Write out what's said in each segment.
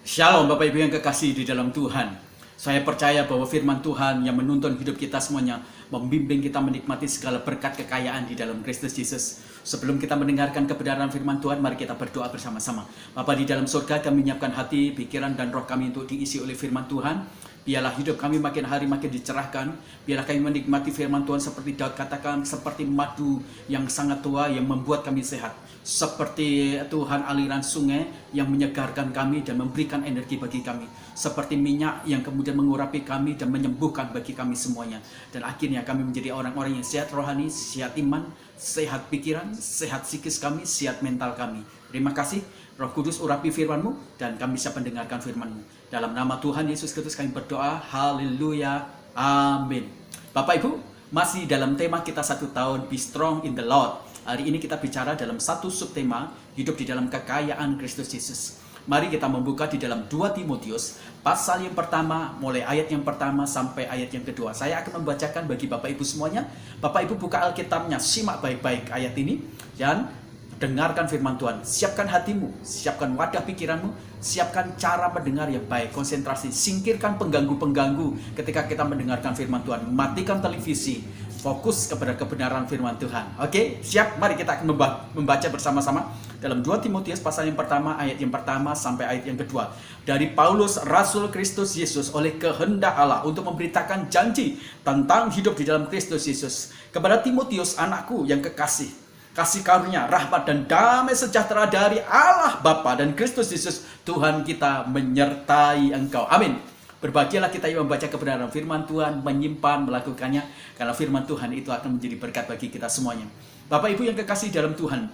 Shalom Bapak Ibu yang kekasih di dalam Tuhan. Saya percaya bahwa firman Tuhan yang menuntun hidup kita semuanya, membimbing kita menikmati segala berkat kekayaan di dalam Kristus Yesus. Sebelum kita mendengarkan kebenaran firman Tuhan, mari kita berdoa bersama-sama. Bapa di dalam surga, kami menyiapkan hati, pikiran, dan roh kami untuk diisi oleh firman Tuhan. Biarlah hidup kami makin hari makin dicerahkan. Biarlah kami menikmati firman Tuhan seperti Daud katakan, seperti madu yang sangat tua yang membuat kami sehat. Seperti Tuhan aliran sungai yang menyegarkan kami dan memberikan energi bagi kami. Seperti minyak yang kemudian mengurapi kami dan menyembuhkan bagi kami semuanya. Dan akhirnya kami menjadi orang-orang yang sehat rohani, sehat iman, sehat pikiran, sehat psikis kami, sehat mental kami. Terima kasih. Roh Kudus urapi firman-Mu dan kami bisa mendengarkan firman-Mu. Dalam nama Tuhan Yesus Kristus kami berdoa. Haleluya. Amin. Bapak Ibu, masih dalam tema kita 1 tahun Be Strong in the Lord. Hari ini kita bicara dalam satu subtema, hidup di dalam kekayaan Kristus Yesus. Mari kita membuka di dalam 2 Timotius pasal yang pertama, mulai ayat yang pertama sampai ayat yang kedua. Saya akan membacakan bagi Bapak Ibu semuanya. Bapak Ibu buka Alkitabnya, simak baik-baik ayat ini dan dengarkan firman Tuhan. Siapkan hatimu, siapkan wadah pikiranmu, siapkan cara mendengar yang baik, konsentrasi, singkirkan pengganggu-pengganggu ketika kita mendengarkan firman Tuhan. Matikan televisi, fokus kepada kebenaran firman Tuhan. Oke, siap? Mari kita akan membaca bersama-sama dalam 2 Timotius pasal yang pertama, ayat yang pertama sampai ayat yang kedua. Dari Paulus, Rasul Kristus Yesus oleh kehendak Allah untuk memberitakan janji tentang hidup di dalam Kristus Yesus. Kepada Timotius, anakku yang kekasih, kasih karunia, rahmat dan damai sejahtera dari Allah Bapa dan Kristus Yesus Tuhan kita menyertai engkau. Amin. Berbahagialah kita yang membaca kebenaran firman Tuhan, menyimpan, melakukannya, karena firman Tuhan itu akan menjadi berkat bagi kita semuanya. Bapak Ibu yang kekasih dalam Tuhan,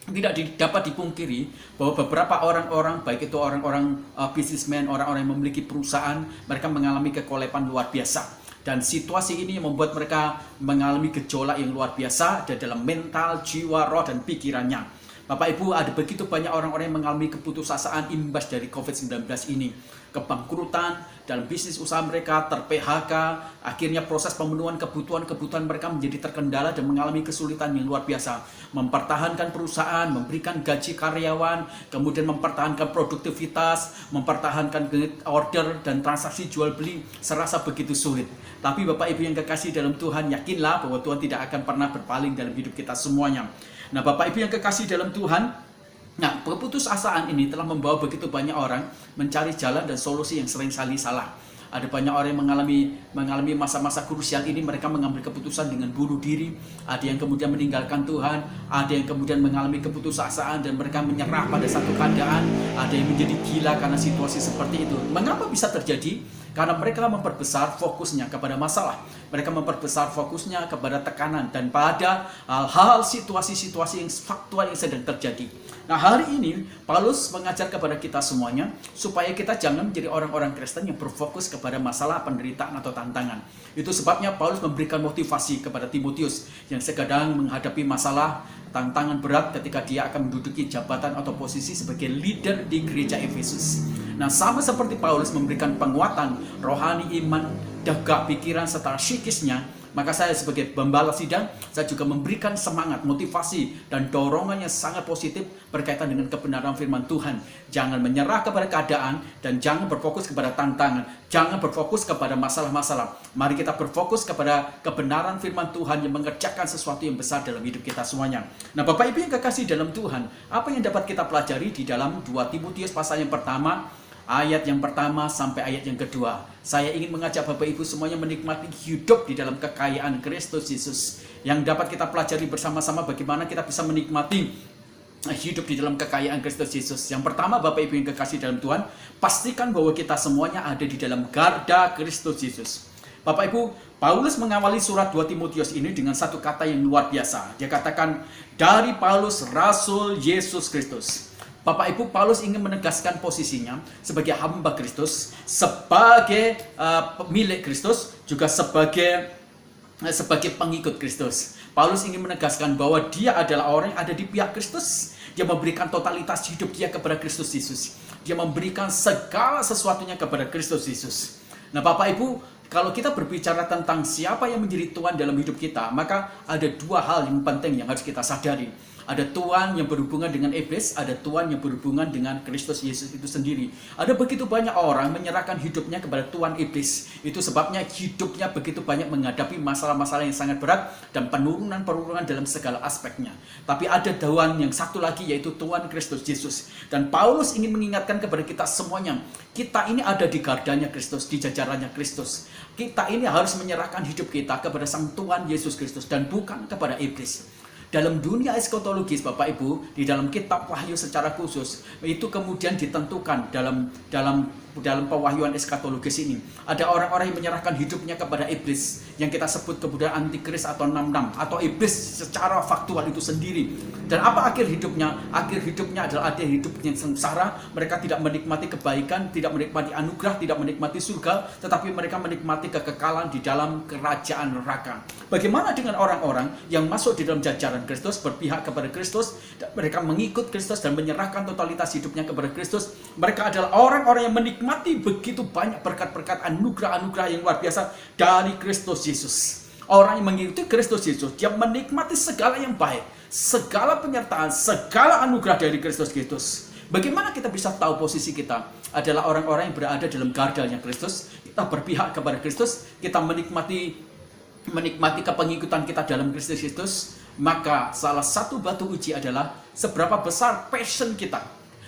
tidak dapat dipungkiri bahwa beberapa orang-orang, baik itu orang-orang businessman, orang-orang yang memiliki perusahaan, mereka mengalami kekolepan luar biasa. Dan situasi ini membuat mereka mengalami gejolak yang luar biasa dalam mental, jiwa, roh, dan pikirannya. Bapak Ibu, ada begitu banyak orang-orang yang mengalami keputusasaan imbas dari COVID-19 ini. Kebangkrutan dalam bisnis usaha mereka, ter-PHK, akhirnya proses pemenuhan kebutuhan mereka menjadi terkendala dan mengalami kesulitan yang luar biasa. Mempertahankan perusahaan, memberikan gaji karyawan, kemudian mempertahankan produktivitas, mempertahankan order dan transaksi jual beli serasa begitu sulit. Tapi Bapak Ibu yang kekasih dalam Tuhan, yakinlah bahwa Tuhan tidak akan pernah berpaling dalam hidup kita semuanya. Nah, Bapak Ibu yang kekasih dalam Tuhan, nah, keputusasaan ini telah membawa begitu banyak orang mencari jalan dan solusi yang seringkali salah. Ada banyak orang yang mengalami masa-masa krusial ini, mereka mengambil keputusan dengan bunuh diri. Ada yang kemudian meninggalkan Tuhan, ada yang kemudian mengalami keputusasaan dan mereka menyerah pada satu keadaan. Ada yang menjadi gila karena situasi seperti itu. Mengapa bisa terjadi? Karena mereka memperbesar fokusnya kepada masalah. Mereka memperbesar fokusnya kepada tekanan dan pada hal-hal situasi-situasi yang faktual yang sedang terjadi. Nah, hari ini Paulus mengajar kepada kita semuanya supaya kita jangan menjadi orang-orang Kristen yang berfokus kepada masalah, penderitaan atau tantangan. Itu sebabnya Paulus memberikan motivasi kepada Timotius yang sedang menghadapi masalah, tantangan berat ketika dia akan menduduki jabatan atau posisi sebagai leader di gereja Efesus. Nah, sama seperti Paulus memberikan penguatan rohani, iman, tegak pikiran serta psikisnya, maka saya sebagai pembalas sidang, saya juga memberikan semangat, motivasi, dan dorongan yang sangat positif berkaitan dengan kebenaran firman Tuhan. Jangan menyerah kepada keadaan dan jangan berfokus kepada tantangan. Jangan berfokus kepada masalah-masalah. Mari kita berfokus kepada kebenaran firman Tuhan yang mengerjakan sesuatu yang besar dalam hidup kita semuanya. Nah, Bapak Ibu yang kekasih dalam Tuhan, apa yang dapat kita pelajari di dalam 2 Timotius pasal yang pertama, ayat yang pertama sampai ayat yang kedua. Saya ingin mengajak Bapak Ibu semuanya menikmati hidup di dalam kekayaan Kristus Yesus. Yang dapat kita pelajari bersama-sama bagaimana kita bisa menikmati hidup di dalam kekayaan Kristus Yesus. Yang pertama, Bapak Ibu yang kekasih dalam Tuhan, pastikan bahwa kita semuanya ada di dalam garda Kristus Yesus. Bapak Ibu, Paulus mengawali surat 2 Timotius ini dengan satu kata yang luar biasa. Dia katakan, dari Paulus, Rasul Yesus Kristus. Bapak Ibu, Paulus ingin menegaskan posisinya sebagai hamba Kristus, sebagai milik Kristus, juga sebagai pengikut Kristus. Paulus ingin menegaskan bahwa dia adalah orang yang ada di pihak Kristus. Dia memberikan totalitas hidup dia kepada Kristus Yesus. Dia memberikan segala sesuatunya kepada Kristus Yesus. Nah, Bapak Ibu, kalau kita berbicara tentang siapa yang menjadi Tuhan dalam hidup kita, maka ada dua hal yang penting yang harus kita sadari. Ada tuan yang berhubungan dengan iblis, ada tuan yang berhubungan dengan Kristus Yesus itu sendiri. Ada begitu banyak orang menyerahkan hidupnya kepada tuan iblis. Itu sebabnya hidupnya begitu banyak menghadapi masalah-masalah yang sangat berat dan penurunan-penurunan dalam segala aspeknya. Tapi ada tuan yang satu lagi, yaitu Tuhan Kristus Yesus. Dan Paulus ingin mengingatkan kepada kita semuanya, kita ini ada di gardanya Kristus, di jajarannya Kristus. Kita ini harus menyerahkan hidup kita kepada Sang Tuhan Yesus Kristus dan bukan kepada iblis. Dalam dunia eskatologis, Bapak Ibu, di dalam kitab Wahyu secara khusus, itu kemudian ditentukan dalam pewahyuan eskatologis ini. Ada orang-orang yang menyerahkan hidupnya kepada iblis, yang kita sebut kemudian antikris atau 66, atau iblis secara faktual itu sendiri. Dan apa akhir hidupnya? Akhir hidupnya adalah ada hidup yang sengsara. Mereka tidak menikmati kebaikan, tidak menikmati anugerah, tidak menikmati surga, tetapi mereka menikmati kekekalan di dalam kerajaan neraka. Bagaimana dengan orang-orang yang masuk di dalam jajaran Kristus, berpihak kepada Kristus, mereka mengikut Kristus dan menyerahkan totalitas hidupnya kepada Kristus? Mereka adalah orang-orang yang menikmati begitu banyak berkat-berkat anugerah-anugerah yang luar biasa dari Kristus Yesus. Orang yang mengikuti Kristus Yesus, dia menikmati segala yang baik, segala penyertaan, segala anugerah dari Kristus Yesus. Bagaimana kita bisa tahu posisi kita adalah orang-orang yang berada dalam gardanya Kristus? Kita berpihak kepada Kristus, kita menikmati kepengikutan kita dalam Kristus Yesus. Maka salah satu batu uji adalah seberapa besar passion kita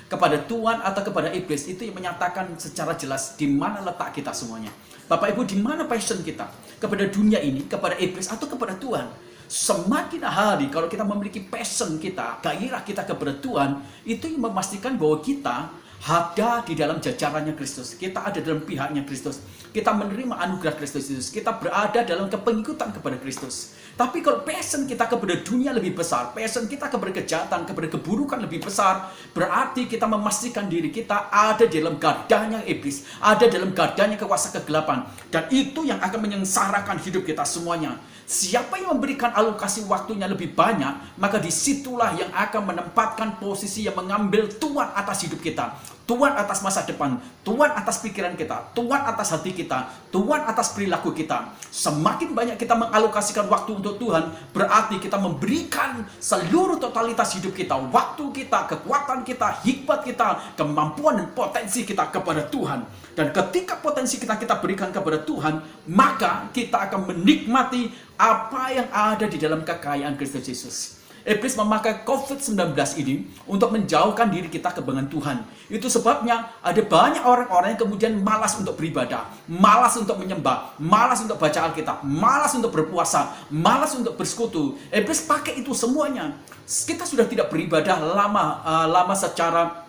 kepada Tuhan atau kepada iblis. Itu yang menyatakan secara jelas di mana letak kita semuanya. Bapak Ibu, di mana passion kita? Kepada dunia ini, kepada iblis, atau kepada Tuhan? Semakin hari kalau kita memiliki passion kita, gairah kita kepada Tuhan, itu yang memastikan bahwa kita ada di dalam jajarannya Kristus. Kita ada dalam pihaknya Kristus. Kita menerima anugerah Kristus Yesus. Kita berada dalam kepengikutan kepada Kristus. Tapi kalau passion kita kepada dunia lebih besar, passion kita kepada kejahatan, kepada keburukan lebih besar, berarti kita memastikan diri kita ada di dalam gardanya iblis, ada dalam gardanya kuasa kegelapan. Dan itu yang akan menyengsarakan hidup kita semuanya. Siapa yang memberikan alokasi waktunya lebih banyak, maka disitulah yang akan menempatkan posisi yang mengambil tuan atas hidup kita, tuan atas masa depan, tuan atas pikiran kita, tuan atas hati kita, tuan atas perilaku kita. Semakin banyak kita mengalokasikan waktu untuk Tuhan, berarti kita memberikan seluruh totalitas hidup kita, waktu kita, kekuatan kita, hikmat kita, kemampuan dan potensi kita kepada Tuhan. Dan ketika potensi kita berikan kepada Tuhan, maka kita akan menikmati apa yang ada di dalam kekayaan Kristus Yesus. Iblis memakai COVID-19 ini untuk menjauhkan diri kita kebangan Tuhan. Itu sebabnya ada banyak orang-orang yang kemudian malas untuk beribadah, malas untuk menyembah, malas untuk baca Alkitab, malas untuk berpuasa, malas untuk bersekutu. Iblis pakai itu semuanya. Kita sudah tidak beribadah lama secara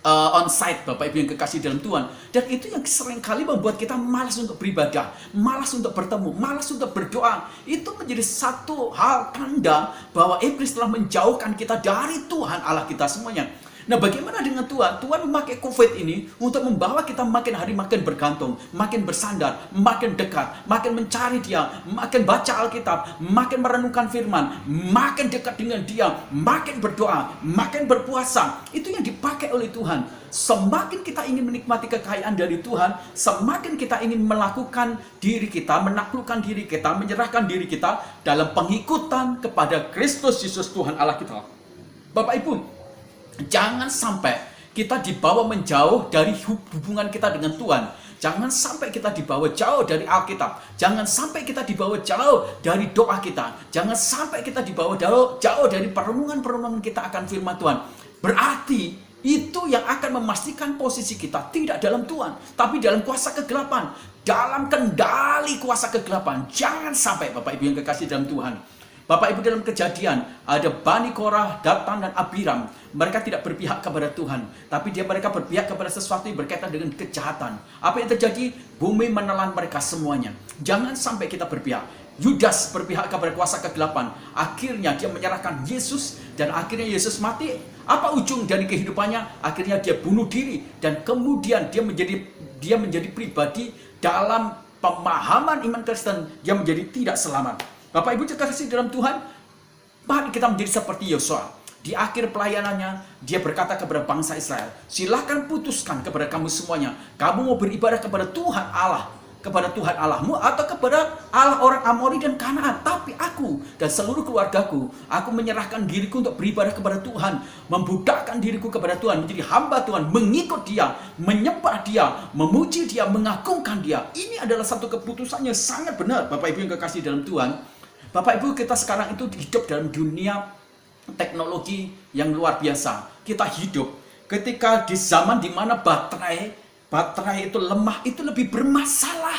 on-site, Bapak Ibu yang kekasih dalam Tuhan. Dan itu yang seringkali membuat kita malas untuk beribadah, malas untuk bertemu, malas untuk berdoa. Itu menjadi satu hal tanda bahwa iblis telah menjauhkan kita dari Tuhan Allah kita semuanya. Nah, bagaimana dengan Tuhan? Tuhan memakai COVID ini untuk membawa kita makin hari makin bergantung, makin bersandar, makin dekat, makin mencari Dia, makin baca Alkitab, makin merenungkan firman, makin dekat dengan Dia, makin berdoa, makin berpuasa. Itu yang dipakai oleh Tuhan. Semakin kita ingin menikmati kekayaan dari Tuhan, semakin kita ingin melakukan diri kita, menaklukkan diri kita, menyerahkan diri kita dalam pengikutan kepada Kristus Yesus Tuhan Allah kita. Bapak Ibu, jangan sampai kita dibawa menjauh dari hubungan kita dengan Tuhan. Jangan sampai kita dibawa jauh dari Alkitab. Jangan sampai kita dibawa jauh dari doa kita. Jangan sampai kita dibawa jauh dari perenungan-perenungan kita akan firman Tuhan. Berarti itu yang akan memastikan posisi kita tidak dalam Tuhan, tapi dalam kuasa kegelapan, dalam kendali kuasa kegelapan. Jangan sampai, Bapak Ibu yang kekasih dalam Tuhan. Bapak Ibu, dalam Kejadian ada Bani Korah, Datan dan Abiram. Mereka tidak berpihak kepada Tuhan, tapi mereka berpihak kepada sesuatu yang berkaitan dengan kejahatan. Apa yang terjadi? Bumi menelan mereka semuanya. Jangan sampai kita berpihak. Yudas berpihak kepada kuasa kegelapan. Akhirnya dia menyerahkan Yesus, dan akhirnya Yesus mati. Apa ujung dari kehidupannya? Akhirnya dia bunuh diri, dan kemudian dia menjadi pribadi dalam pemahaman iman Kristen. Dia menjadi tidak selamat. Bapak Ibu terkasih dalam Tuhan, mari kita menjadi seperti Yosua. Di akhir pelayanannya, dia berkata kepada bangsa Israel, silakan putuskan kepada kamu semuanya, kamu mau beribadah kepada Tuhan Allah kepada Tuhan Allahmu atau kepada Allah orang Amori dan Kanaan. Tapi aku dan seluruh keluargaku, aku menyerahkan diriku untuk beribadah kepada Tuhan, membudakkan diriku kepada Tuhan, menjadi hamba Tuhan, mengikut Dia, menyembah Dia, memuji Dia, mengagungkan Dia. Ini adalah satu keputusan yang sangat benar, Bapak Ibu yang kekasih dalam Tuhan. Bapak Ibu, kita sekarang itu hidup dalam dunia teknologi yang luar biasa. Kita hidup ketika di zaman di mana baterai itu lemah, itu lebih bermasalah.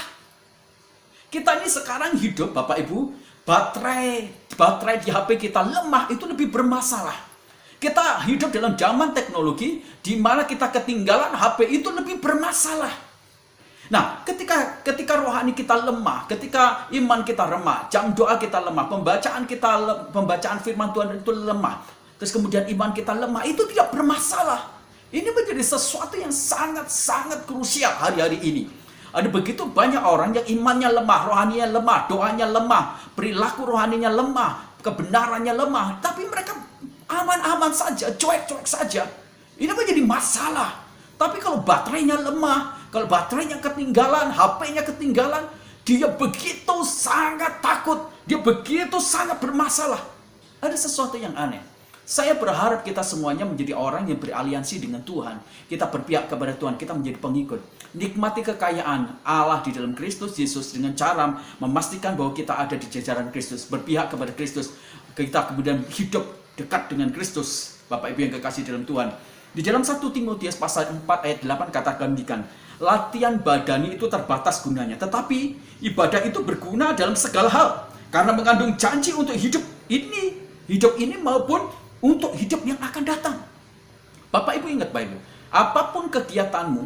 Kita ini sekarang hidup, Bapak Ibu, baterai di HP kita lemah, itu lebih bermasalah. Kita hidup dalam zaman teknologi di mana kita ketinggalan HP itu lebih bermasalah. Nah, ketika rohani kita lemah, ketika iman kita lemah, jam doa kita lemah, pembacaan firman Tuhan itu lemah, terus kemudian iman kita lemah, itu tidak bermasalah. Ini menjadi sesuatu yang sangat-sangat krusial hari-hari ini. Ada begitu banyak orang yang imannya lemah, rohaninya lemah, doanya lemah, perilaku rohaninya lemah, kebenarannya lemah, tapi mereka aman-aman saja, cuek-cuek saja. Ini menjadi masalah. Tapi kalau baterainya lemah, kalau baterainya ketinggalan, HP-nya ketinggalan, dia begitu sangat takut, dia begitu sangat bermasalah. Ada sesuatu yang aneh. Saya berharap kita semuanya menjadi orang yang beraliansi dengan Tuhan. Kita berpihak kepada Tuhan, kita menjadi pengikut. Nikmati kekayaan Allah di dalam Kristus Yesus dengan cara memastikan bahwa kita ada di jajaran Kristus, berpihak kepada Kristus. Kita kemudian hidup dekat dengan Kristus. Bapak Ibu yang kekasih dalam Tuhan. Di dalam 1 Timotius pasal 4 ayat 8 katakan demikian. Latihan badani itu terbatas gunanya, tetapi ibadah itu berguna dalam segala hal. Karena mengandung janji untuk hidup ini maupun untuk hidup yang akan datang. Bapak Ibu ingat baik, apapun kegiatanmu,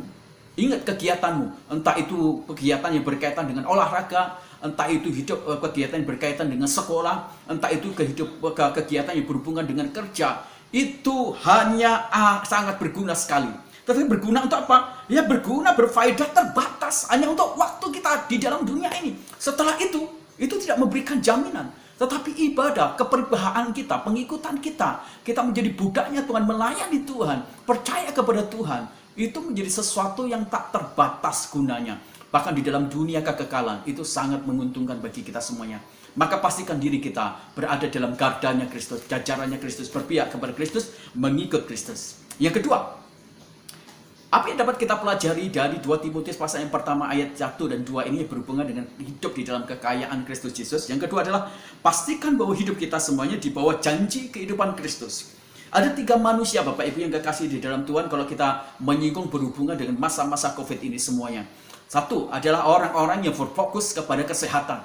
ingat kegiatanmu, entah itu kegiatan yang berkaitan dengan olahraga, entah itu kegiatan yang berkaitan dengan sekolah, entah itu kegiatan yang berhubungan dengan kerja, itu hanya sangat berguna sekali. Tetapi berguna untuk apa? Ya berguna, berfaedah terbatas, hanya untuk waktu kita di dalam dunia ini. Setelah itu tidak memberikan jaminan. Tetapi ibadah, keperibadahan kita, pengikutan kita menjadi budaknya Tuhan, melayani Tuhan, percaya kepada Tuhan, itu menjadi sesuatu yang tak terbatas gunanya. Bahkan di dalam dunia kekekalan, itu sangat menguntungkan bagi kita semuanya. Maka pastikan diri kita berada dalam gardanya Kristus, jajarannya Kristus, berpihak kepada Kristus, mengikut Kristus. Yang kedua, apa yang dapat kita pelajari dari 2 Timotius pasal yang pertama ayat 1 dan 2 ini berhubungan dengan hidup di dalam kekayaan Kristus Yesus. Yang kedua adalah pastikan bahwa hidup kita semuanya di bawah janji kehidupan Kristus. Ada 3 manusia Bapak Ibu yang kekasih di dalam Tuhan kalau kita menyinggung berhubungan dengan masa-masa COVID ini semuanya. Satu adalah orang-orang yang berfokus kepada kesehatan.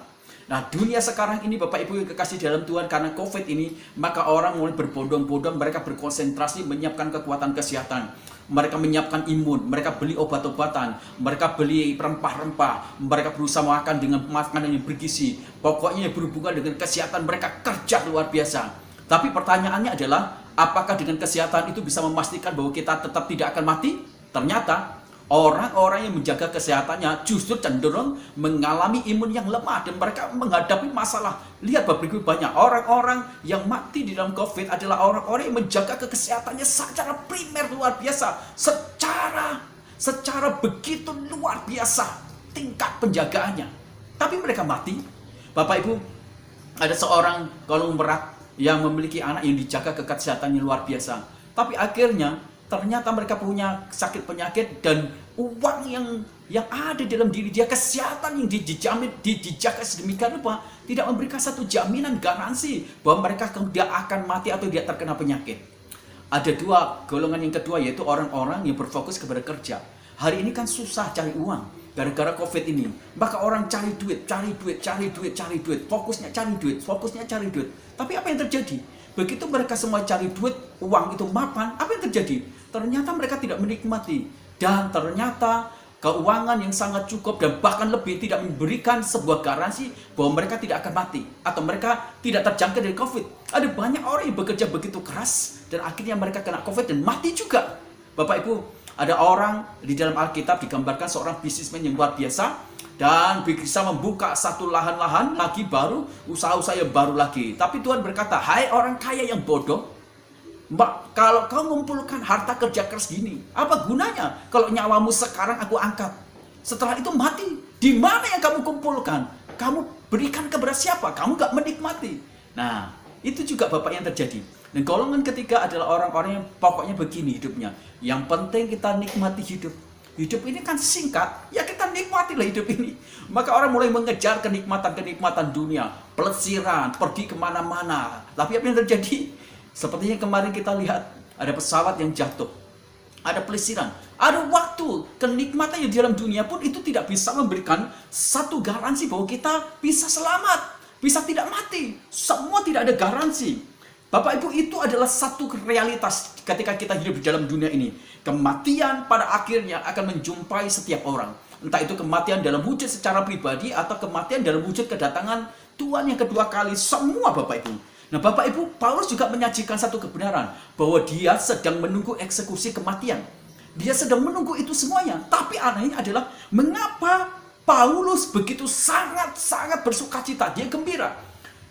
Nah, dunia sekarang ini Bapak Ibu yang kekasih dalam Tuhan, karena COVID ini, maka orang mulai berbondong-bondong, mereka berkonsentrasi menyiapkan kekuatan kesehatan. Mereka menyiapkan imun, mereka beli obat-obatan, mereka beli rempah-rempah, mereka berusaha makan dengan makanan yang bergizi. Pokoknya yang berhubungan dengan kesehatan mereka kerja luar biasa. Tapi pertanyaannya adalah, apakah dengan kesehatan itu bisa memastikan bahwa kita tetap tidak akan mati? Ternyata orang-orang yang menjaga kesehatannya justru cenderung mengalami imun yang lemah dan mereka menghadapi masalah. Lihat Bapak Ibu, banyak orang-orang yang mati di dalam COVID adalah orang-orang yang menjaga kesehatannya secara primer luar biasa, secara begitu luar biasa tingkat penjagaannya. Tapi mereka mati. Bapak Ibu, ada seorang konglomerat yang memiliki anak yang dijaga kesehatannya luar biasa. Tapi akhirnya ternyata mereka punya sakit penyakit dan uang yang ada dalam diri dia, kesehatan yang dijaga sedemikian rupa, tidak memberikan satu jaminan garansi bahwa mereka tidak akan mati atau tidak terkena penyakit. Ada 2 golongan yang kedua, yaitu orang-orang yang berfokus kepada kerja. Hari ini kan susah cari uang gara-gara COVID ini. Maka orang cari duit, fokusnya cari duit. Tapi apa yang terjadi? Begitu mereka semua cari duit, uang itu mapan, apa yang terjadi? Ternyata mereka tidak menikmati. Dan ternyata keuangan yang sangat cukup dan bahkan lebih tidak memberikan sebuah garansi bahwa mereka tidak akan mati. Atau mereka tidak terjangkit dari COVID. Ada banyak orang yang bekerja begitu keras dan akhirnya mereka kena COVID dan mati juga. Bapak Ibu, ada orang di dalam Alkitab digambarkan seorang bisnismen yang luar biasa dan bisa membuka satu lahan-lahan lagi baru, usaha-usaha yang baru lagi. Tapi Tuhan berkata, hai orang kaya yang bodoh, kalau kau mengumpulkan harta kerja keras gini, apa gunanya kalau nyawamu sekarang aku angkat? Setelah itu mati. Di mana yang kamu kumpulkan? Kamu berikan kepada siapa? Kamu gak menikmati. Nah, itu juga Bapak yang terjadi. Dan golongan ketiga adalah orang-orang yang pokoknya begini hidupnya. Yang penting kita nikmati hidup. Hidup ini kan singkat, ya kita nikmatilah hidup ini. Maka orang mulai mengejar kenikmatan-kenikmatan dunia, pelesiran, pergi kemana-mana. Tapi apa yang terjadi? Sepertinya kemarin kita lihat, ada pesawat yang jatuh, ada pelesiran, ada waktu. Kenikmatan yang di dalam dunia pun itu tidak bisa memberikan satu garansi bahwa kita bisa selamat, bisa tidak mati. Semua tidak ada garansi. Bapak Ibu, itu adalah satu realitas ketika kita hidup di dalam dunia ini. Kematian pada akhirnya akan menjumpai setiap orang. Entah itu kematian dalam wujud secara pribadi atau kematian dalam wujud kedatangan Tuhan yang kedua kali. Semua Bapak Ibu. Nah Bapak Ibu, Paulus juga menyajikan satu kebenaran bahwa dia sedang menunggu eksekusi kematian. Dia sedang menunggu itu semuanya. Tapi anehnya adalah mengapa Paulus begitu sangat bersukacita, dia gembira.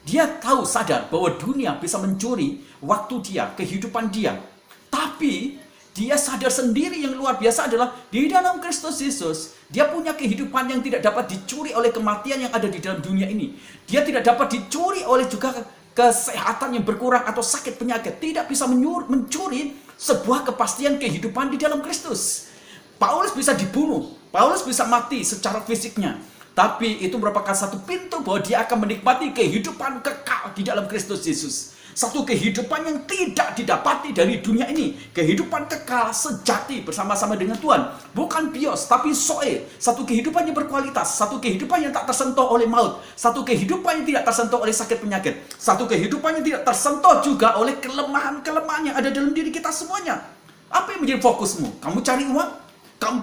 Dia tahu, sadar bahwa dunia bisa mencuri waktu dia, kehidupan dia. Tapi dia sadar sendiri yang luar biasa adalah di dalam Kristus Yesus, dia punya kehidupan yang tidak dapat dicuri oleh kematian yang ada di dalam dunia ini. Dia tidak dapat dicuri oleh juga kesehatan yang berkurang atau sakit penyakit. Tidak bisa mencuri sebuah kepastian kehidupan di dalam Kristus. Paulus bisa dibunuh, Paulus bisa mati secara fisiknya. Tapi itu merupakan satu pintu bahwa dia akan menikmati kehidupan kekal di dalam Kristus Yesus. Satu kehidupan yang tidak didapati dari dunia ini. Kehidupan kekal sejati bersama-sama dengan Tuhan. Bukan bios, tapi zoe. Satu kehidupan yang berkualitas. Satu kehidupan yang tak tersentuh oleh maut. Satu kehidupan yang tidak tersentuh oleh sakit penyakit. Satu kehidupan yang tidak tersentuh juga oleh kelemahan-kelemahan yang ada dalam diri kita semuanya. Apa yang menjadi fokusmu? Kamu cari uang? Kamu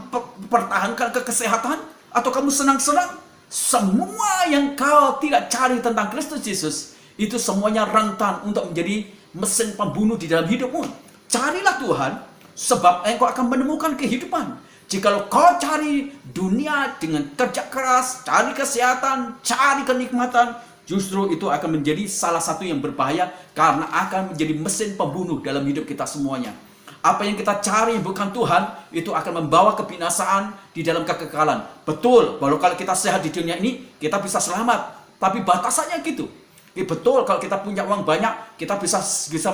pertahankan kesehatan? Atau kamu senang-senang? Semua yang kau tidak cari tentang Kristus Yesus, itu semuanya rentan untuk menjadi mesin pembunuh di dalam hidupmu. Carilah Tuhan, sebab engkau akan menemukan kehidupan. Jikalau kau cari dunia dengan kerja keras, cari kesehatan, cari kenikmatan, justru itu akan menjadi salah satu yang berbahaya, karena akan menjadi mesin pembunuh dalam hidup kita semuanya. Apa yang kita cari bukan Tuhan, itu akan membawa kebinasaan di dalam kekekalan. Betul, bahwa kalau kita sehat di dunia ini, kita bisa selamat. Tapi batasannya gitu. Betul, kalau kita punya uang banyak, kita bisa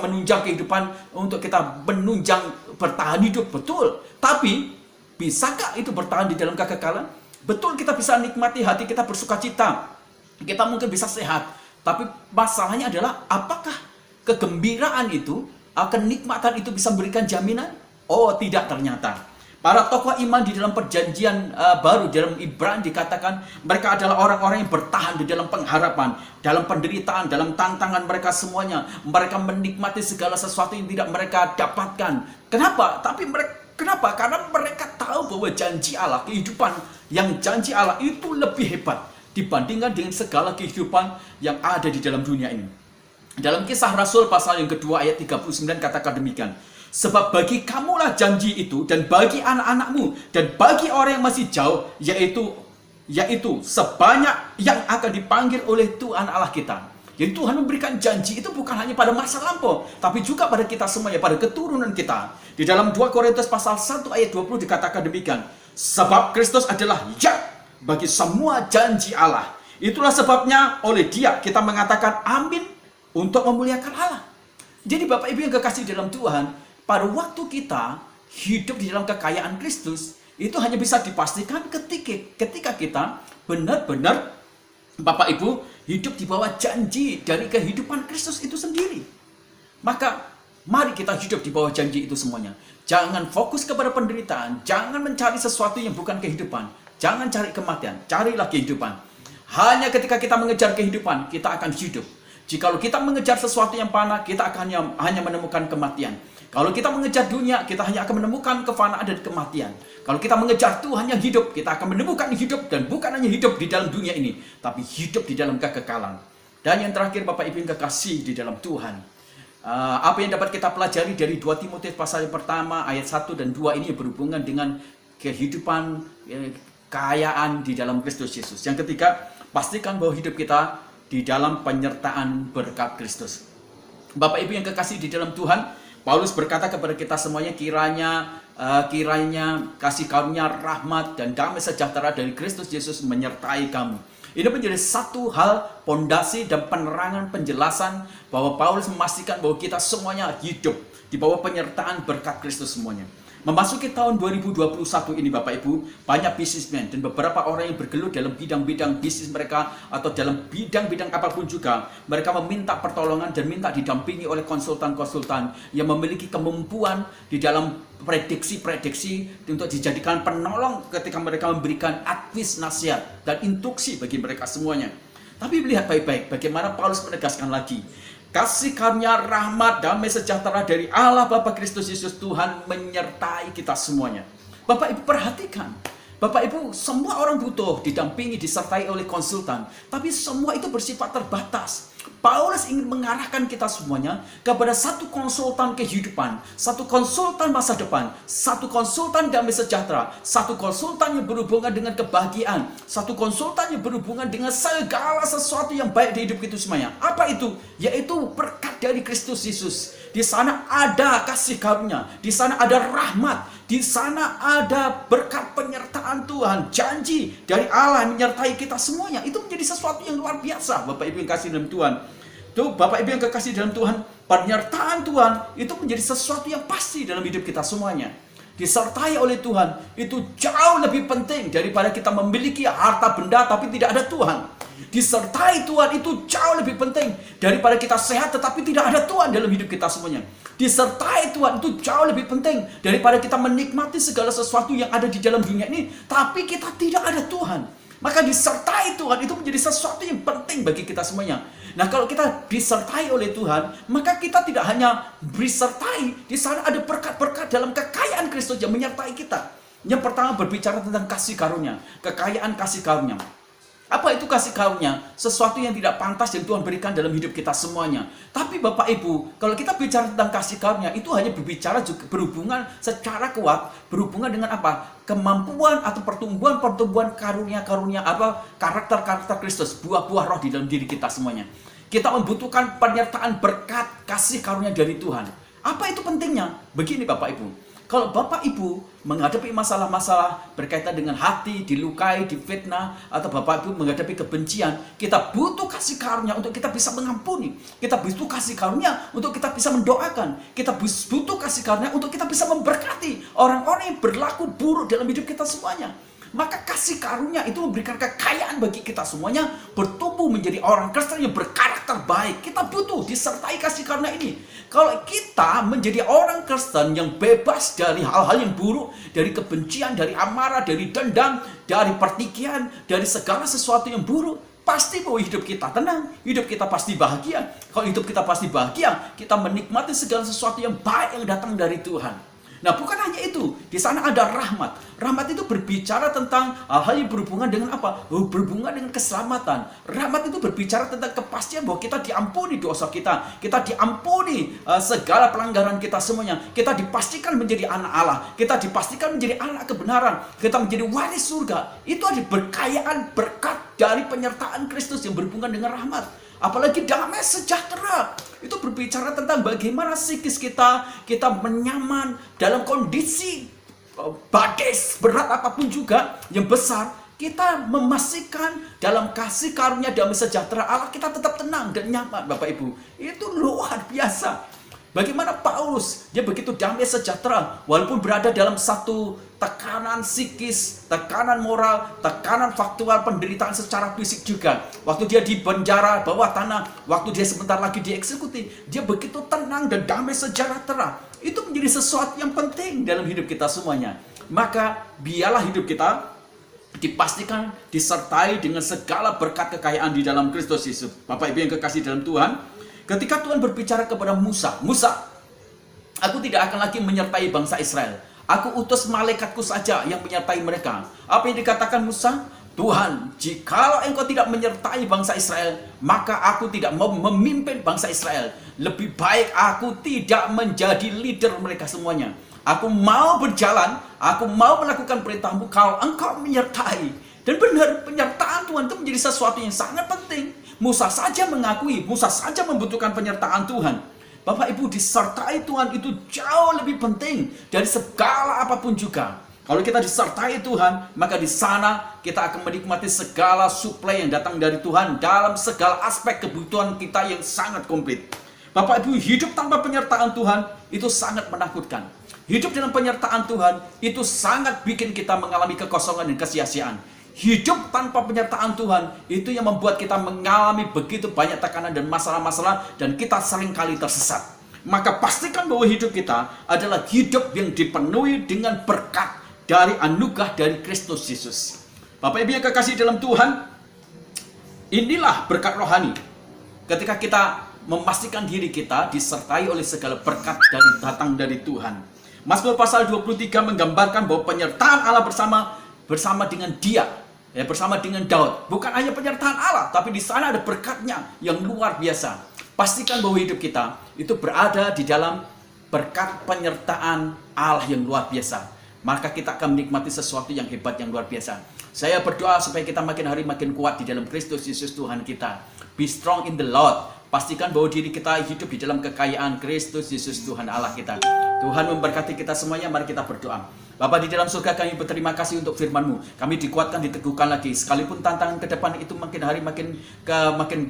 menunjang kehidupan untuk kita menunjang bertahan hidup. Betul. Tapi, bisakah itu bertahan di dalam kekekalan? Betul, kita bisa nikmati hati kita bersukacita. Kita mungkin bisa sehat. Tapi masalahnya adalah, apakah kegembiraan itu, kenikmatan itu bisa memberikan jaminan? Oh, tidak ternyata. Para tokoh iman di dalam perjanjian baru, dalam Ibrani dikatakan mereka adalah orang-orang yang bertahan di dalam pengharapan, dalam penderitaan, dalam tantangan mereka semuanya. Mereka menikmati segala sesuatu yang tidak mereka dapatkan. Kenapa? Kenapa? Karena mereka tahu bahwa janji Allah, kehidupan yang janji Allah itu lebih hebat dibandingkan dengan segala kehidupan yang ada di dalam dunia ini. Dalam Kisah Rasul pasal yang kedua ayat 39 katakan demikian. Sebab bagi kamulah janji itu, dan bagi anak-anakmu, dan bagi orang yang masih jauh, yaitu sebanyak yang akan dipanggil oleh Tuhan Allah kita. Jadi Tuhan memberikan janji itu bukan hanya pada masa lampau, tapi juga pada kita semuanya, pada keturunan kita. Di dalam 2 Korintus pasal 1 ayat 20 dikatakan demikian. Sebab Kristus adalah ya bagi semua janji Allah. Itulah sebabnya oleh Dia kita mengatakan amin, untuk memuliakan Allah. Jadi Bapak Ibu yang kekasih dalam Tuhan, pada waktu kita hidup di dalam kekayaan Kristus, itu hanya bisa dipastikan ketika kita benar-benar, Bapak Ibu, hidup di bawah janji dari kehidupan Kristus itu sendiri. Maka mari kita hidup di bawah janji itu semuanya. Jangan fokus kepada penderitaan, jangan mencari sesuatu yang bukan kehidupan, jangan cari kematian, carilah kehidupan. Hanya ketika kita mengejar kehidupan, kita akan hidup. Jikalau kita mengejar sesuatu yang fana, kita akan hanya menemukan kematian. Kalau kita mengejar dunia, kita hanya akan menemukan kefanaan dan kematian. Kalau kita mengejar Tuhan yang hidup, kita akan menemukan hidup, dan bukan hanya hidup di dalam dunia ini, tapi hidup di dalam kekekalan. Dan yang terakhir, Bapak Ibu yang kekasih di dalam Tuhan, apa yang dapat kita pelajari dari 2 Timotius pasal yang pertama ayat 1 dan 2 ini berhubungan dengan kehidupan kekayaan di dalam Kristus Yesus. Yang ketiga, pastikan bahwa hidup kita di dalam penyertaan berkat Kristus. Bapak Ibu yang kekasih di dalam Tuhan, Paulus berkata kepada kita semuanya, kiranya kiranya kasih karunia, rahmat, dan damai sejahtera dari Kristus Yesus menyertai kamu. Ini menjadi satu hal pondasi dan penerangan penjelasan bahwa Paulus memastikan bahwa kita semuanya hidup di bawah penyertaan berkat Kristus semuanya. Memasuki tahun 2021 ini Bapak Ibu, banyak bisnismen dan beberapa orang yang bergelut dalam bidang-bidang bisnis mereka atau dalam bidang-bidang apapun juga, mereka meminta pertolongan dan minta didampingi oleh konsultan-konsultan yang memiliki kemampuan di dalam prediksi-prediksi untuk dijadikan penolong ketika mereka memberikan advis, nasihat, dan instruksi bagi mereka semuanya. Tapi lihat baik-baik bagaimana Paulus menegaskan lagi, kasih karunia, rahmat, damai sejahtera dari Allah Bapa Kristus Yesus Tuhan menyertai kita semuanya. Bapak Ibu perhatikan, Bapak Ibu semua orang butuh didampingi, disertai oleh konsultan, tapi semua itu bersifat terbatas. Paulus ingin mengarahkan kita semuanya kepada satu konsultan kehidupan, satu konsultan masa depan, satu konsultan damai sejahtera, satu konsultan yang berhubungan dengan kebahagiaan, satu konsultan yang berhubungan dengan segala sesuatu yang baik di hidup kita semuanya. Apa itu? Yaitu berkat dari Kristus Yesus. Di sana ada kasih karunia, di sana ada rahmat, di sana ada berkat penyertaan Tuhan, janji dari Allah yang menyertai kita semuanya. Itu menjadi sesuatu yang luar biasa, Bapak Ibu yang kasih dalam Tuhan. Tuh, Bapak Ibu yang kekasih dalam Tuhan, penyertaan Tuhan itu menjadi sesuatu yang pasti dalam hidup kita semuanya. Disertai oleh Tuhan itu jauh lebih penting daripada kita memiliki harta benda tapi tidak ada Tuhan. Disertai Tuhan itu jauh lebih penting daripada kita sehat tetapi tidak ada Tuhan dalam hidup kita semuanya. Disertai Tuhan itu jauh lebih penting daripada kita menikmati segala sesuatu yang ada di dalam dunia ini tapi kita tidak ada Tuhan. Maka disertai Tuhan itu menjadi sesuatu yang penting bagi kita semuanya. Nah, kalau kita disertai oleh Tuhan, maka kita tidak hanya disertai, di sana ada berkat-berkat dalam kekayaan Kristus yang menyertai kita. Yang pertama berbicara tentang kasih karunia, kekayaan kasih karunia. Apa itu kasih karunia? Sesuatu yang tidak pantas yang Tuhan berikan dalam hidup kita semuanya. Tapi Bapak Ibu, kalau kita bicara tentang kasih karunia, itu hanya berbicara juga berhubungan secara kuat, berhubungan dengan apa? Kemampuan atau pertumbuhan karunia-karunia apa? Karakter-karakter Kristus, buah-buah roh di dalam diri kita semuanya. Kita membutuhkan penyertaan berkat kasih karunia dari Tuhan. Apa itu pentingnya? Begini Bapak Ibu. Kalau Bapak Ibu menghadapi masalah-masalah berkaitan dengan hati, dilukai, difitnah, atau Bapak Ibu menghadapi kebencian, kita butuh kasih karunia untuk kita bisa mengampuni. Kita butuh kasih karunia untuk kita bisa mendoakan. Kita butuh kasih karunia untuk kita bisa memberkati orang-orang yang berlaku buruk dalam hidup kita semuanya. Maka kasih karunia itu memberikan kekayaan bagi kita semuanya bertumbuh menjadi orang Kristen yang berkarakter baik. Kita butuh disertai kasih karunia ini. Kalau kita menjadi orang Kristen yang bebas dari hal-hal yang buruk, dari kebencian, dari amarah, dari dendam, dari pertikaian, dari segala sesuatu yang buruk, pasti bahwa hidup kita tenang, hidup kita pasti bahagia. Kalau hidup kita pasti bahagia, kita menikmati segala sesuatu yang baik yang datang dari Tuhan. Nah, bukan hanya itu, di sana ada rahmat. Rahmat itu berbicara tentang hal-hal yang berhubungan dengan apa? Berhubungan dengan keselamatan. Rahmat itu berbicara tentang kepastian bahwa kita diampuni dosa kita. Kita diampuni segala pelanggaran kita semuanya. Kita dipastikan menjadi anak Allah. Kita dipastikan menjadi anak kebenaran. Kita menjadi waris surga. Itu ada berkayaan berkat dari penyertaan Kristus yang berhubungan dengan rahmat. Apalagi damai sejahtera. Itu berbicara tentang bagaimana psikis kita menyaman dalam kondisi badai berat apapun juga yang besar. Kita memastikan dalam kasih karunia damai sejahtera Allah kita tetap tenang dan nyaman, Bapak Ibu. Itu luar biasa. Bagaimana Paulus, dia begitu damai sejahtera walaupun berada dalam satu tekanan psikis, tekanan moral, tekanan faktual, penderitaan secara fisik juga. Waktu dia di penjara bawah tanah, waktu dia sebentar lagi dieksekusi, dia begitu tenang dan damai sejahtera. Itu menjadi sesuatu yang penting dalam hidup kita semuanya. Maka biarlah hidup kita dipastikan disertai dengan segala berkat kekayaan di dalam Kristus Yesus. Bapak Ibu yang kekasih dalam Tuhan, ketika Tuhan berbicara kepada Musa, aku tidak akan lagi menyertai bangsa Israel. Aku utus malaikatku saja yang menyertai mereka. Apa yang dikatakan Musa? Tuhan, jikalau engkau tidak menyertai bangsa Israel, maka aku tidak mau memimpin bangsa Israel. Lebih baik aku tidak menjadi leader mereka semuanya. Aku mau berjalan, aku mau melakukan perintahmu kalau engkau menyertai. Dan benar, penyertaan Tuhan itu menjadi sesuatu yang sangat penting. Musa saja mengakui, Musa saja membutuhkan penyertaan Tuhan. Bapak Ibu, disertai Tuhan itu jauh lebih penting dari segala apapun juga. Kalau kita disertai Tuhan, maka di sana kita akan menikmati segala suplai yang datang dari Tuhan dalam segala aspek kebutuhan kita yang sangat komplit. Bapak Ibu, hidup tanpa penyertaan Tuhan itu sangat menakutkan. Hidup dengan penyertaan Tuhan itu sangat bikin kita mengalami kekosongan dan kesia-siaan. Hidup tanpa penyertaan Tuhan itu yang membuat kita mengalami begitu banyak tekanan dan masalah-masalah, dan kita seringkali tersesat. Maka pastikan bahwa hidup kita adalah hidup yang dipenuhi dengan berkat dari anugerah dari Kristus Yesus. Bapak Ibu yang kekasih dalam Tuhan, inilah berkat rohani. Ketika kita memastikan diri kita disertai oleh segala berkat datang dari Tuhan. Mazmur pasal 23 menggambarkan bahwa penyertaan Allah bersama dengan dia, bersama dengan Daud. Bukan hanya penyertaan Allah, tapi di sana ada berkatnya yang luar biasa. Pastikan bahwa hidup kita itu berada di dalam berkat penyertaan Allah yang luar biasa. Maka kita akan menikmati sesuatu yang hebat, yang luar biasa. Saya berdoa supaya kita makin hari makin kuat di dalam Kristus Yesus Tuhan kita. Be strong in the Lord. Pastikan bahwa diri kita hidup di dalam kekayaan Kristus Yesus Tuhan Allah kita. Tuhan memberkati kita semuanya. Mari kita berdoa. Bapa di dalam surga, kami berterima kasih untuk firman-Mu. Kami dikuatkan, diteguhkan lagi. Sekalipun tantangan ke depan itu makin hari makin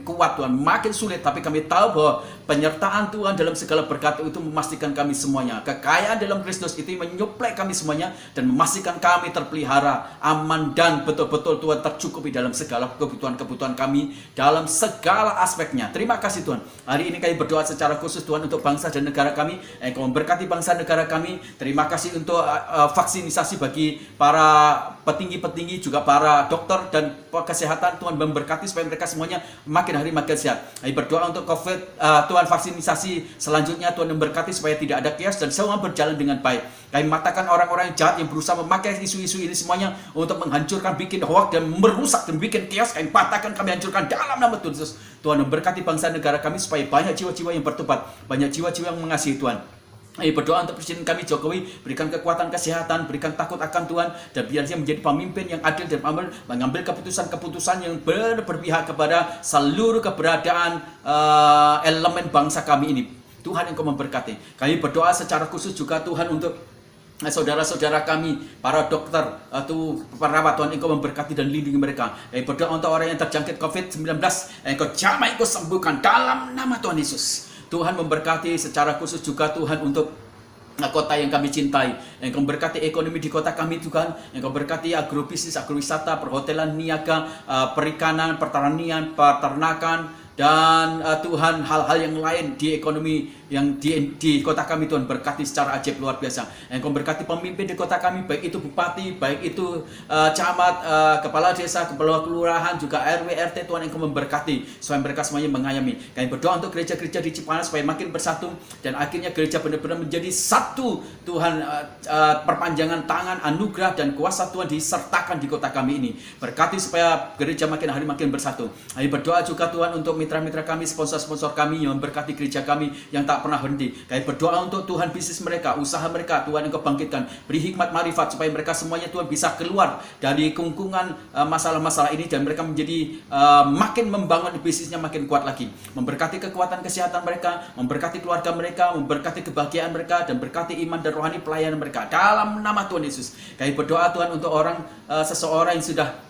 kuat Tuhan, makin sulit. Tapi kami tahu bahwa penyertaan Tuhan dalam segala berkat itu memastikan kami semuanya. Kekayaan dalam Kristus itu menyuplai kami semuanya dan memastikan kami terpelihara, aman, dan betul-betul Tuhan tercukupi dalam segala kebutuhan-kebutuhan kami dalam segala aspeknya. Terima kasih Tuhan. Hari ini kami berdoa secara khusus Tuhan untuk bangsa dan negara kami. Engkau memberkati bangsa negara kami. Terima kasih untuk vaksinisasi bagi para petinggi-petinggi, juga para dokter dan kesehatan. Tuhan memberkati supaya mereka semuanya makin hari makin sehat. Kami berdoa untuk COVID, Tuhan vaksinasi selanjutnya Tuhan memberkati supaya tidak ada chaos dan semua berjalan dengan baik. Kami matakan orang-orang yang jahat yang berusaha memakai isu-isu ini semuanya untuk menghancurkan, bikin hoax dan merusak dan bikin chaos. Kami patahkan, kami hancurkan dalam nama Tuhan Yesus. Tuhan memberkati bangsa negara kami supaya banyak jiwa-jiwa yang bertobat, banyak jiwa-jiwa yang mengasihi Tuhan. Berdoa untuk Presiden kami Jokowi, berikan kekuatan kesehatan, berikan takut akan Tuhan, dan biar dia menjadi pemimpin yang adil dan mengambil keputusan-keputusan yang berpihak kepada seluruh keberadaan elemen bangsa kami ini. Tuhan Engkau memberkati. Kami berdoa secara khusus juga Tuhan untuk saudara-saudara kami, para dokter, perawat. Tuhan Engkau memberkati dan lindungi mereka. Berdoa untuk orang yang terjangkit COVID-19, Engkau jamah, Engkau sembuhkan dalam nama Tuhan Yesus. Tuhan memberkati secara khusus juga Tuhan untuk kota yang kami cintai. Engkau berkati ekonomi di kota kami Tuhan. Engkau berkati agrobisnis, agrowisata, perhotelan, niaga, perikanan, pertanian, peternakan, dan Tuhan hal-hal yang lain di ekonomi yang di kota kami. Tuhan berkati secara ajaib luar biasa. Engkau berkati pemimpin di kota kami, baik itu bupati, baik itu camat, kepala desa, kepala kelurahan, juga RW, RT. Tuhan Engkau memberkati supaya mereka semuanya mengayomi. Kami berdoa untuk gereja-gereja di Cipanas supaya makin bersatu dan akhirnya gereja benar-benar menjadi satu. Tuhan, perpanjangan tangan, anugerah dan kuasa Tuhan disertakan di kota kami ini. Berkati supaya gereja makin hari makin bersatu. Kami berdoa juga Tuhan untuk mitra-mitra kami, sponsor-sponsor kami yang memberkati gereja kami yang tak pernah berhenti. Kami berdoa untuk Tuhan bisnis mereka, usaha mereka, Tuhan Engkau bangkitkan, beri hikmat marifat supaya mereka semuanya Tuhan bisa keluar dari kungkungan masalah-masalah ini dan mereka menjadi makin membangun bisnisnya makin kuat lagi. Memberkati kekuatan kesehatan mereka, memberkati keluarga mereka, memberkati kebahagiaan mereka, dan berkati iman dan rohani pelayanan mereka dalam nama Tuhan Yesus. Kami berdoa Tuhan untuk seseorang yang sudah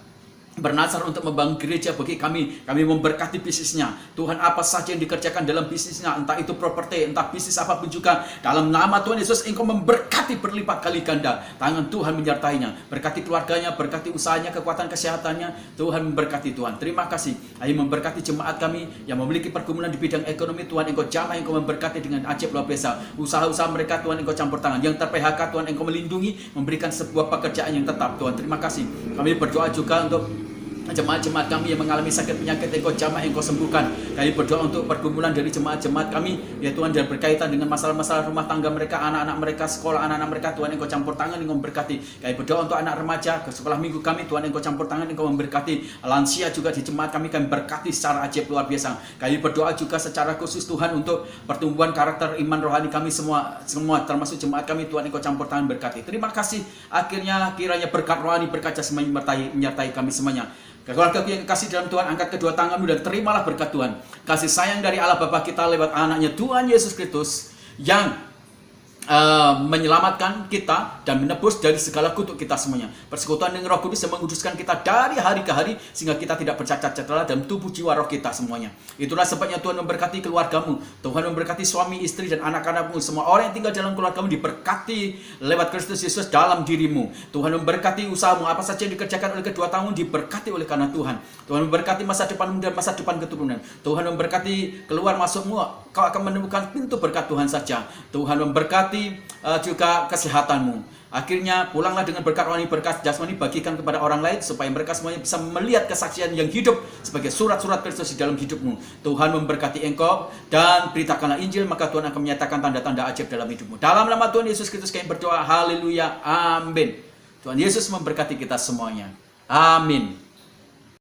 bernazar untuk membangun gereja bagi kami. Kami memberkati bisnisnya. Tuhan, apa saja yang dikerjakan dalam bisnisnya, entah itu properti, entah bisnis apapun juga, dalam nama Tuhan Yesus Engkau memberkati berlipat kali ganda. Tangan Tuhan menyertainya. Berkati keluarganya, berkati usahanya, kekuatan kesehatannya. Tuhan memberkati Tuhan. Terima kasih. Ayo memberkati jemaat kami yang memiliki pergumulan di bidang ekonomi. Tuhan Engkau jamah, Engkau memberkati dengan ajaib luar biasa. Usaha-usaha mereka Tuhan Engkau campur tangan. Yang ter-PHK Tuhan Engkau melindungi, memberikan sebuah pekerjaan yang tetap. Tuhan, terima kasih. Kami berdoa juga untuk jemaat-jemaat kami yang mengalami sakit penyakit. Engkau jamah, Engkau sembuhkan. Kami berdoa untuk pergumulan dari jemaat-jemaat kami, ya Tuhan, dan berkaitan dengan masalah-masalah rumah tangga mereka, anak-anak mereka, sekolah anak-anak mereka. Tuhan Engkau campur tangan, Engkau memberkati. Kami berdoa untuk anak remaja ke sekolah minggu kami. Tuhan Engkau campur tangan, Engkau memberkati. Lansia juga di jemaat kami berkati secara ajaib luar biasa. Kami berdoa juga secara khusus Tuhan untuk pertumbuhan karakter iman rohani kami semua termasuk jemaat kami. Tuhan Engkau campur tangan, berkati. Terima kasih. Akhirnya kiranya berkat rohani, berkat jasmani menyertai kami semuanya. Keluarga yang kasih dalam Tuhan, angkat kedua tanganmu dan terimalah berkat Tuhan. Kasih sayang dari Allah Bapa kita lewat anaknya Tuhan Yesus Kristus yang menyelamatkan kita dan menebus dari segala kutuk kita semuanya. Persekutuan dengan Roh Kudus yang menguduskan kita dari hari ke hari sehingga kita tidak bercacat celah dalam tubuh jiwa roh kita semuanya. Itulah sebabnya Tuhan memberkati keluargamu, Tuhan memberkati suami, istri dan anak-anakmu. Semua orang yang tinggal dalam keluargamu diberkati lewat Kristus Yesus dalam dirimu. Tuhan memberkati usahamu, apa saja yang dikerjakan oleh kedua tanganmu diberkati oleh karena Tuhan. Tuhan memberkati masa depanmu dan masa depan keturunan. Tuhan memberkati keluar masukmu, kau akan menemukan pintu berkat Tuhan saja. Tuhan memberkati juga kesehatanmu. Akhirnya pulanglah dengan berkat rohani, berkat jasmani, bagikan kepada orang lain supaya mereka semuanya bisa melihat kesaksian yang hidup sebagai surat-surat Kristus di dalam hidupmu. Tuhan memberkati engkau dan beritakanlah Injil, maka Tuhan akan menyatakan tanda-tanda ajaib dalam hidupmu. Dalam nama Tuhan Yesus Kristus kami berdoa, haleluya, amin. Tuhan Yesus memberkati kita semuanya. Amin.